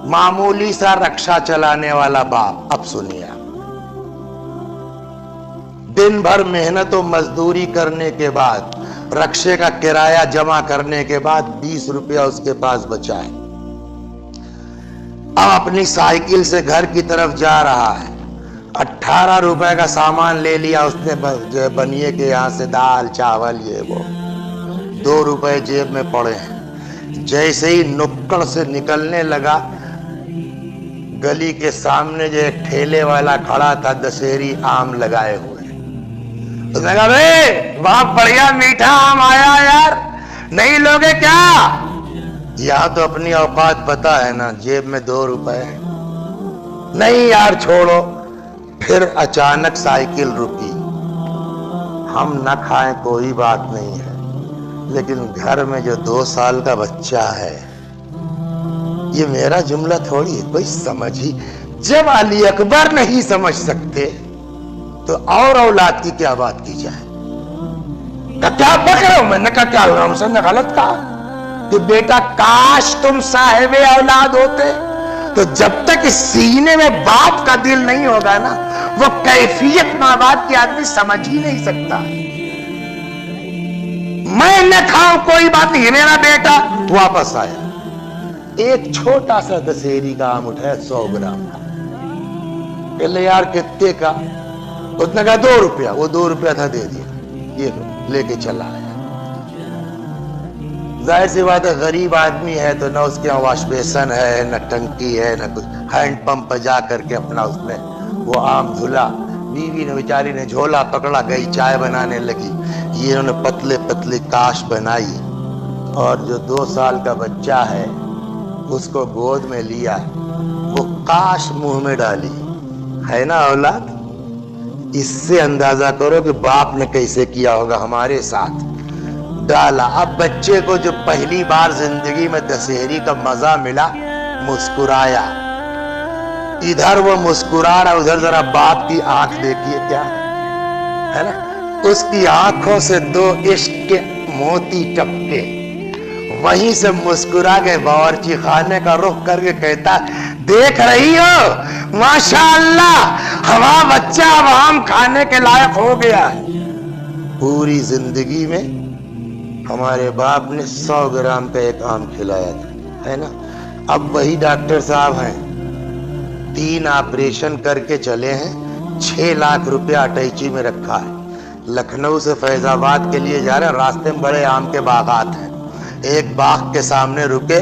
معمولی سا رکشا چلانے والا باپ. اب سنیے، دن بھر محنت و مزدوری کرنے کے بعد، رکشے کا کرایہ جمع کرنے کے بعد 20 روپیہ اس کے پاس بچا ہے. اب اپنی سائیکل سے گھر کی طرف جا رہا ہے. 18 روپے کا سامان لے لیا اس نے بنیے کے یہاں سے، دال چاول یہ وہ. 2 روپے جیب میں پڑے ہیں. جیسے ہی نکڑ سے نکلنے لگا، گلی کے سامنے جو ایک ٹھیلے والا کھڑا تھا دشہری آم لگائے ہوئے. اس نے کہا بھائی بہت بڑھیا میٹھا آم آیا یار، نہیں لوگے کیا؟ یہاں تو اپنی اوقات پتا ہے نا، جیب میں 2 روپے ہیں. نہیں یار چھوڑو. پھر اچانک سائیکل رکی. ہم نہ کھائیں کوئی بات نہیں ہے، لیکن گھر میں جو 2 سال کا بچہ ہے، یہ میرا جملہ تھوڑی ہے، کوئی سمجھ ہی. جب علی اکبر نہیں سمجھ سکتے تو اور اولاد کی کیا بات کی جائے؟ کیا بک رہے ہو؟ میں نے کہا کیا ہم سے نے غلط کہا کہ بیٹا کاش تم صاحب اولاد ہوتے. تو جب تک اس سینے میں باپ کا دل نہیں ہوگا نا، وہ کیفیت ماں باپ کی آدمی سمجھ ہی نہیں سکتا. میں نہ کھاؤں کوئی بات نہیں، میرا بیٹا واپس آیا، ایک چھوٹا سا دشہری کا آم اٹھایا 100 گرام کا. کہ لے یار کتے کا؟ اس نے کہا 2 روپیہ. وہ 2 روپیہ تھا، دے دیا. یہ لے کے چلا آیا. ظاہر سی بات ہے غریب آدمی ہے تو نہ اس کے یہاں واش بیسن ہے، نہ ٹنکی ہے، نہ کچھ. ہینڈ پمپ پہ جا کر کے اپنا اس نے وہ آم دھلا. بیوی نے بیچاری نے جھولا پکڑا، گئی چائے بنانے لگی. یہ انہوں نے پتلے پتلے کاش بنائی، اور جو 2 سال کا بچہ ہے اس کو گود میں لیا، وہ کاش منہ میں ڈالی. ہے نا اولاد؟ اس سے اندازہ کرو کہ باپ نے کیسے کیا ہوگا ہمارے ساتھ. ڈالا. اب بچے کو جو پہلی بار زندگی میں دشہری کا مزہ ملا، مسکرایا. ادھر وہ مسکرا رہا، ادھر ذرا باپ کی آنکھ دیکھیے کیا ہے نا. اس کی آنکھوں سے 2 عشق کے موتی ٹپکے. وہیں سے مسکرا کے باورچی خانے کا رخ کر کے کہتا، دیکھ رہی ہو ماشاءاللہ ہمارا بچہ اب آم کھانے کے لائق ہو گیا ہے. پوری زندگی میں ہمارے باپ نے 100 گرام کا ایک آم کھلایا تھا، ہے نا. اب وہی ڈاکٹر صاحب ہیں، 3 آپریشن کر کے چلے ہیں، 6 لاکھ روپیہ اٹیچی میں رکھا ہے. لکھنؤ سے فیض آباد کے لیے جا رہے ہیں، راستے میں بڑے آم کے باغات ہیں. ایک باغ کے سامنے رکے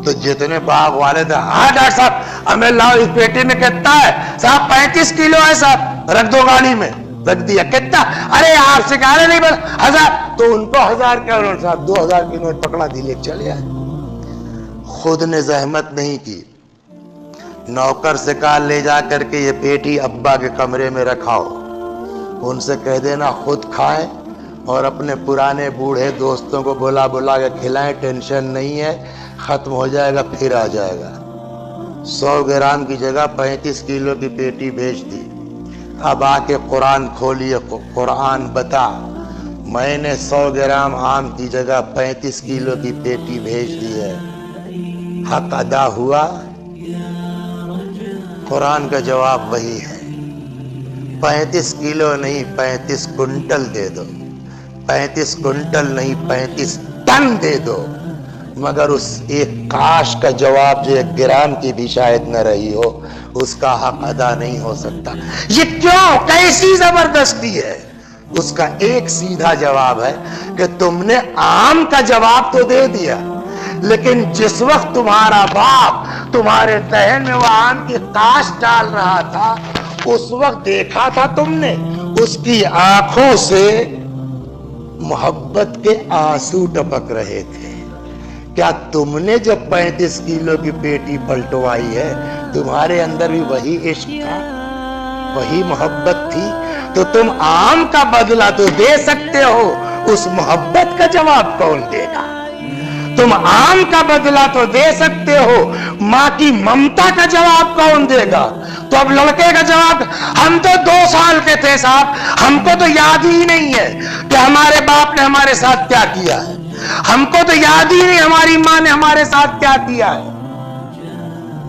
تو جتنے باغ والے تھے، ہاں ڈاکٹر صاحب ہمیں لاؤ، اس پیٹی میں کتنا ہے؟ صاحب 35 کلو ہے صاحب. رکھ دو گاڑی میں. رکھ دیا. کتنا؟ ارے آپ سے کہہ رہے نہیں بس 1000. تو ان کو 1000 کا انہوں نے صاحب 2000 کی نوٹ پکڑا دی، لے چلے آئے. خود نے زحمت نہیں کی، نوکر سے کہا لے جا کر کے یہ پیٹی ابا کے کمرے میں رکھاؤ. ان سے کہہ دینا خود کھائیں اور اپنے پرانے بوڑھے دوستوں کو بلا کے کھلائیں، ٹینشن نہیں ہے، ختم ہو جائے گا پھر آ جائے گا. 100 گرام کی جگہ 35 کلو کی پیٹی بھیج دی. اب آ کے قرآن کھولیے. قرآن بتا، میں نے 100 گرام آم کی جگہ 35 کلو کی پیٹی بھیج دی ہے، حق ادا ہوا؟ قرآن کا جواب وہی ہے. 35 کلو نہیں 35 کنٹل دے دو. 35 کنٹل نہیں 35 ٹن دے دو. مگر اس ایک کاش کا جواب جو 1 گرام کی بھی شاید نہ رہی ہو، اس کا حق ادا نہیں ہو سکتا. یہ کیوں؟ کیسی زبردستی ہے؟ اس کا ایک سیدھا جواب ہے کہ تم نے آم کا جواب تو دے دیا، لیکن جس وقت تمہارا باپ تمہارے ذہن میں وہ آم کی کاش ڈال رہا تھا، اس وقت دیکھا تھا تم نے اس کی آنکھوں سے محبت کے آنسو ٹپک رہے تھے. کیا تم نے جب 35 کلو کی پیٹی پلٹوائی ہے، تمہارے اندر بھی وہی عشق تھا، وہی محبت تھی؟ تو تم آم کا بدلہ تو دے سکتے ہو، اس محبت کا جواب کون دے گا؟ تم آم کا بدلہ تو دے سکتے ہو، ماں کی ممتا کا جواب کون دے گا؟ تو اب لڑکے کا جواب، ہم تو 2 سال کے تھے صاحب، ہم کو تو یاد ہی نہیں ہے کہ ہمارے باپ نے ہمارے ساتھ کیا کیا ہے، ہم کو تو یاد ہی نہیں ہماری ماں نے ہمارے ساتھ کیا کیا ہے.